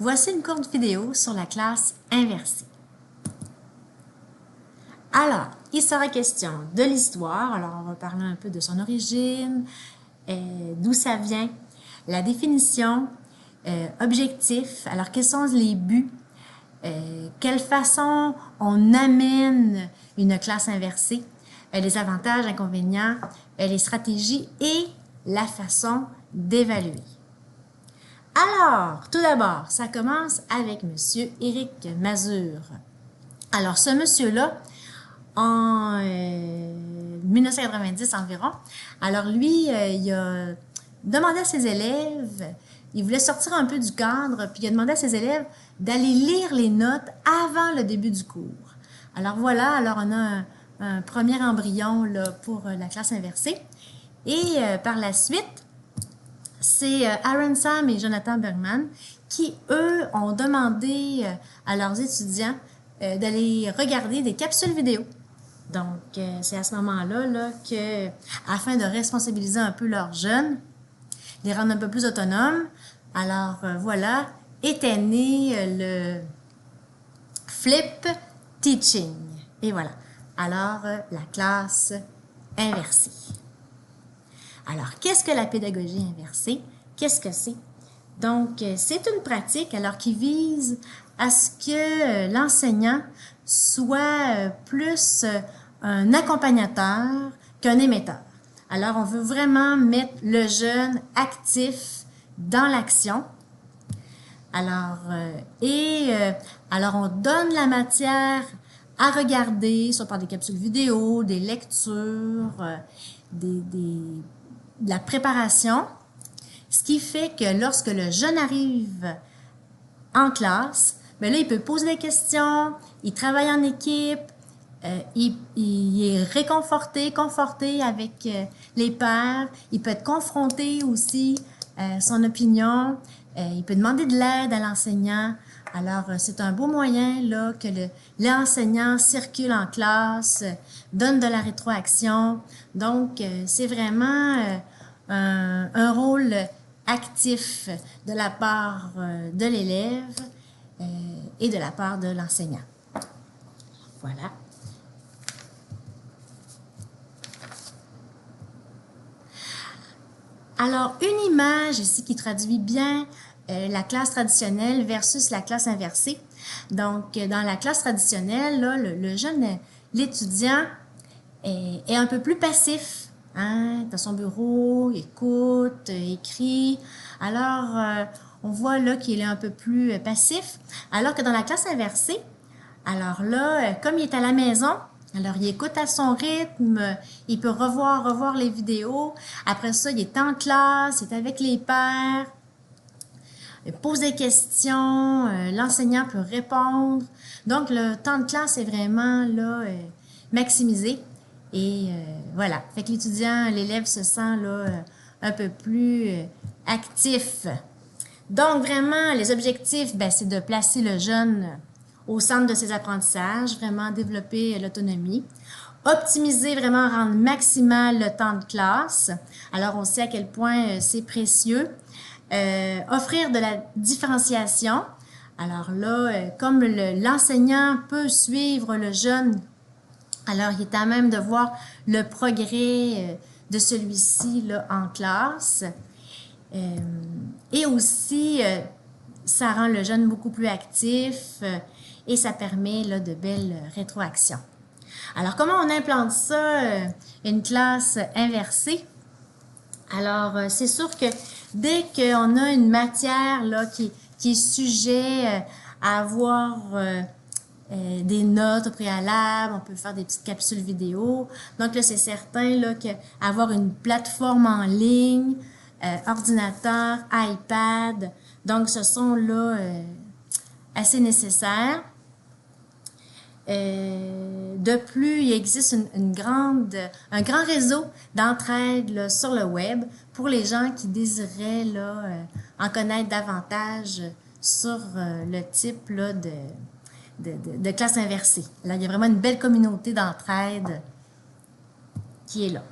Voici une courte vidéo sur la classe inversée. Alors, il sera question de l'histoire. Alors, on va parler un peu de son origine, d'où ça vient, la définition, objectif. Alors, quels sont les buts? Quelle façon on amène une classe inversée? Les avantages, inconvénients, les stratégies et la façon d'évaluer. Alors, tout d'abord, ça commence avec M. Éric Mazur. Alors, ce monsieur-là, en 1990 environ, alors lui, il a demandé à ses élèves, il voulait sortir un peu du cadre, puis il a demandé à ses élèves d'aller lire les notes avant le début du cours. Alors voilà, alors on a un premier embryon là, pour la classe inversée. Et par la suite, c'est Aaron Sam et Jonathan Bergman qui, eux, ont demandé à leurs étudiants d'aller regarder des capsules vidéo. Donc, c'est à ce moment-là là, que, afin de responsabiliser un peu leurs jeunes, les rendre un peu plus autonomes, alors voilà, était né le Flip Teaching. Et voilà. Alors, la classe inversée. Alors, qu'est-ce que la pédagogie inversée? Qu'est-ce que c'est? Donc, c'est une pratique alors qui vise à ce que l'enseignant soit plus un accompagnateur qu'un émetteur. Alors, on veut vraiment mettre le jeune actif dans l'action. Alors, alors, on donne la matière à regarder, soit par des capsules vidéo, des lectures, de la préparation, ce qui fait que lorsque le jeune arrive en classe, bien là, il peut poser des questions, il travaille en équipe, il est réconforté, conforté avec les pairs, il peut être confronté aussi à son opinion, il peut demander de l'aide à l'enseignant. Alors, c'est un beau moyen là que l'enseignant circule en classe, donne de la rétroaction. Donc, c'est vraiment un rôle actif de la part de l'élève et de la part de l'enseignant. Voilà. Alors, une image ici qui traduit bien la classe traditionnelle versus la classe inversée. Donc, dans la classe traditionnelle, là, le jeune, l'étudiant est un peu plus passif. Hein? Dans son bureau, il écoute, écrit. Alors, on voit là qu'il est un peu plus passif. Alors que dans la classe inversée, alors là, comme il est à la maison, alors il écoute à son rythme, il peut revoir les vidéos. Après ça, il est en classe, il est avec les pairs, il pose des questions, l'enseignant peut répondre. Donc, le temps de classe est vraiment là maximisé. Et voilà, fait que l'étudiant, l'élève se sent là un peu plus actif. Donc, vraiment, les objectifs, ben, c'est de placer le jeune au centre de ses apprentissages, vraiment développer l'autonomie. Optimiser, vraiment rendre maximal le temps de classe. Alors, on sait à quel point c'est précieux. Offrir de la différenciation. Alors là, comme l'enseignant peut suivre le jeune, alors il est à même de voir le progrès de celui-ci là en classe. Et aussi, ça rend le jeune beaucoup plus actif et ça permet là, de belles rétroactions. Alors, comment on implante ça, une classe inversée? Alors, c'est sûr que dès qu'on a une matière là, qui est sujet à avoir des notes au préalable, on peut faire des petites capsules vidéo. Donc là, c'est certain là, qu'avoir une plateforme en ligne, ordinateur, iPad, donc ce sont là assez nécessaires. De plus, il existe un grand réseau d'entraide sur le web pour les gens qui désiraient là, en connaître davantage sur le type là, de classe inversée. Là, il y a vraiment une belle communauté d'entraide qui est là.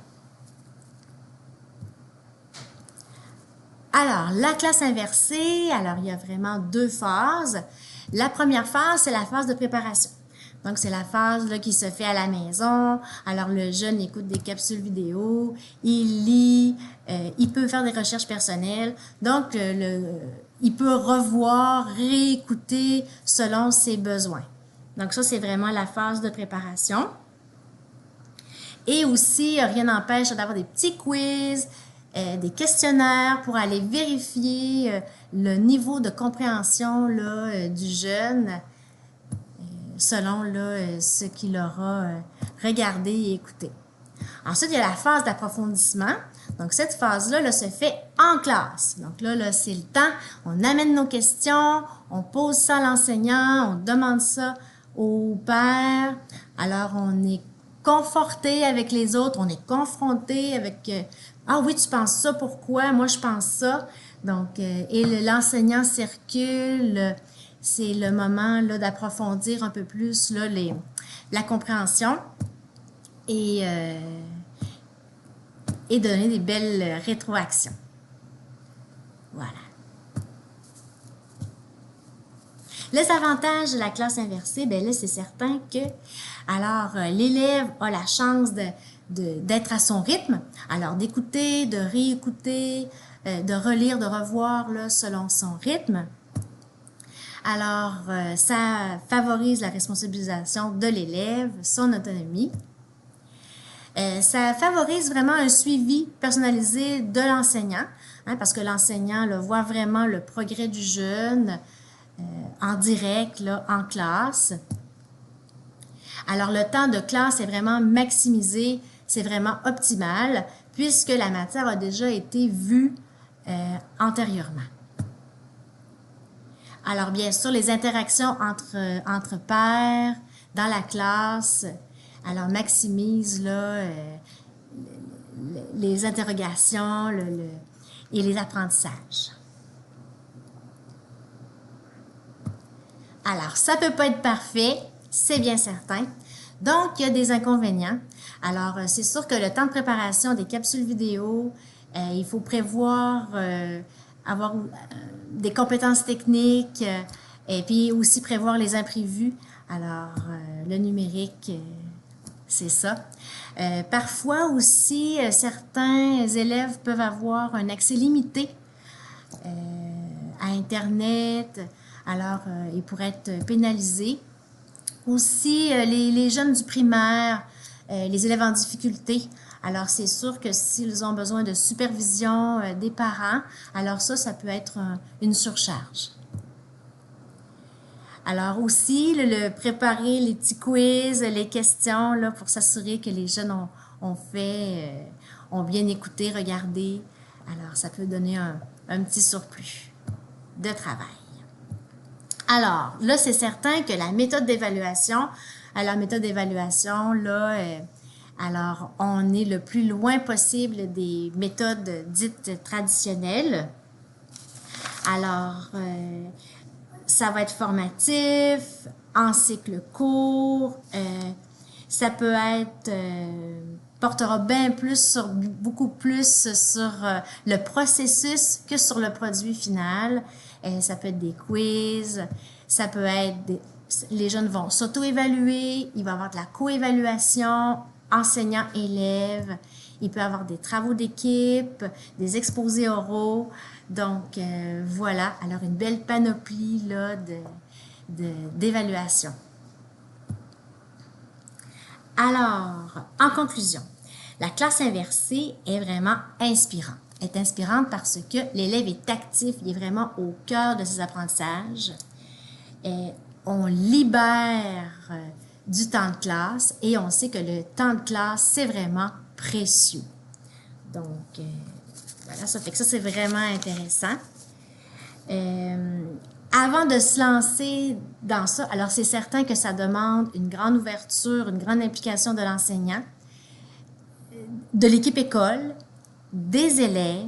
Alors, la classe inversée, alors il y a vraiment deux phases. La première phase, c'est la phase de préparation. Donc, c'est la phase là, qui se fait à la maison. Alors, le jeune écoute des capsules vidéo, il lit, il peut faire des recherches personnelles. Donc, il peut revoir, réécouter selon ses besoins. Donc, ça, c'est vraiment la phase de préparation. Et aussi, rien n'empêche d'avoir des petits quiz, des questionnaires pour aller vérifier le niveau de compréhension là, du jeune selon là, ce qu'il aura regardé et écouté. Ensuite, il y a la phase d'approfondissement. Donc, cette phase-là là, se fait en classe. Donc là, c'est le temps. On amène nos questions, on pose ça à l'enseignant, on demande ça au père. Alors, on est conforté avec les autres, on est confronté avec ah oui, tu penses ça, pourquoi? Moi, je pense ça. Donc, et l'enseignant circule. C'est le moment là d'approfondir un peu plus là, la compréhension et donner des belles rétroactions. Voilà. Les avantages de la classe inversée, bien là, c'est certain que alors l'élève a la chance d'être à son rythme, alors d'écouter, de réécouter, de relire, de revoir là, selon son rythme. Alors, ça favorise la responsabilisation de l'élève, son autonomie. Ça favorise vraiment un suivi personnalisé de l'enseignant, hein, parce que l'enseignant là, voit vraiment le progrès du jeune en direct, là, en classe. Alors, le temps de classe est vraiment maximisé, c'est vraiment optimal, puisque la matière a déjà été vue antérieurement. Alors, bien sûr, les interactions entre pairs dans la classe, alors maximise là, les interrogations et les apprentissages. Alors, ça ne peut pas être parfait, c'est bien certain. Donc, il y a des inconvénients. Alors, c'est sûr que le temps de préparation des capsules vidéo, il faut prévoir avoir des compétences techniques et puis aussi prévoir les imprévus. Alors, le numérique, c'est ça. Parfois aussi, certains élèves peuvent avoir un accès limité à Internet. Alors, ils pourraient être pénalisés. Aussi, les jeunes du primaire, les élèves en difficulté. Alors, c'est sûr que s'ils ont besoin de supervision des parents, alors ça peut être une surcharge. Alors aussi, le préparer les petits quiz, les questions, là, pour s'assurer que les jeunes ont bien écouté, regardé. Alors, ça peut donner un petit surplus de travail. Alors, là, c'est certain que la méthode d'évaluation, là, alors, on est le plus loin possible des méthodes dites traditionnelles. Alors, ça va être formatif, en cycle court, ça peut être, portera beaucoup plus sur le processus que sur le produit final. Ça peut être des quiz, ça peut être les jeunes vont s'auto-évaluer, il va y avoir de la co-évaluation, enseignant-élève, il peut y avoir des travaux d'équipe, des exposés oraux. Donc, voilà, alors une belle panoplie là, d'évaluation. Alors, en conclusion, la classe inversée est vraiment inspirante. Elle est inspirante parce que l'élève est actif, il est vraiment au cœur de ses apprentissages. Et on libère du temps de classe et on sait que le temps de classe, c'est vraiment précieux. Donc, voilà, ça fait que ça, c'est vraiment intéressant. Avant de se lancer dans ça, alors c'est certain que ça demande une grande ouverture, une grande implication de l'enseignant, de l'équipe école, des élèves,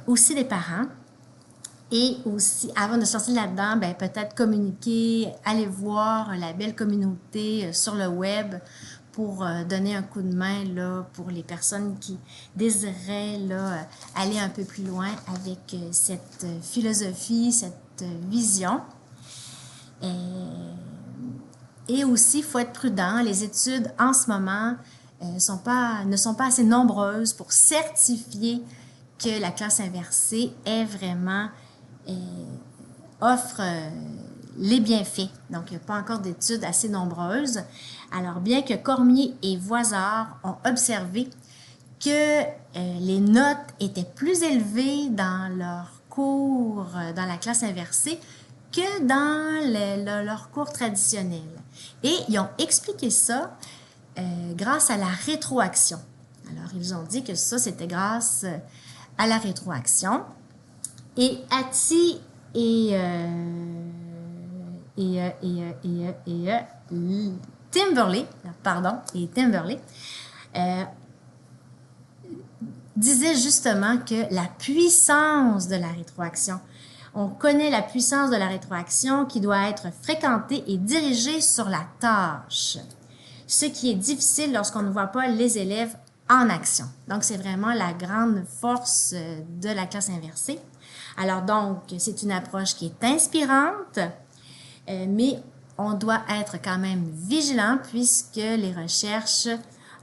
aussi des parents. Et aussi, avant de sortir là-dedans, ben, peut-être communiquer, aller voir la belle communauté sur le web pour donner un coup de main là, pour les personnes qui désiraient là, aller un peu plus loin avec cette philosophie, cette vision. Et aussi, il faut être prudent. Les études en ce moment ne sont pas assez nombreuses pour certifier que la classe inversée est vraiment offre les bienfaits. Donc, il n'y a pas encore d'études assez nombreuses. Alors, bien que Cormier et Voisard ont observé que les notes étaient plus élevées dans leur cours dans la classe inversée que dans leur cours traditionnel. Et ils ont expliqué ça grâce à la rétroaction. Alors, ils ont dit que ça, c'était grâce à la rétroaction. Et Hattie et Timberley disaient justement que la puissance de la rétroaction, on connaît la puissance de la rétroaction qui doit être fréquentée et dirigée sur la tâche, ce qui est difficile lorsqu'on ne voit pas les élèves en action. Donc, c'est vraiment la grande force de la classe inversée. Alors donc, c'est une approche qui est inspirante, mais on doit être quand même vigilant puisque les recherches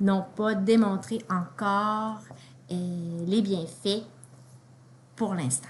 n'ont pas démontré encore les bienfaits pour l'instant.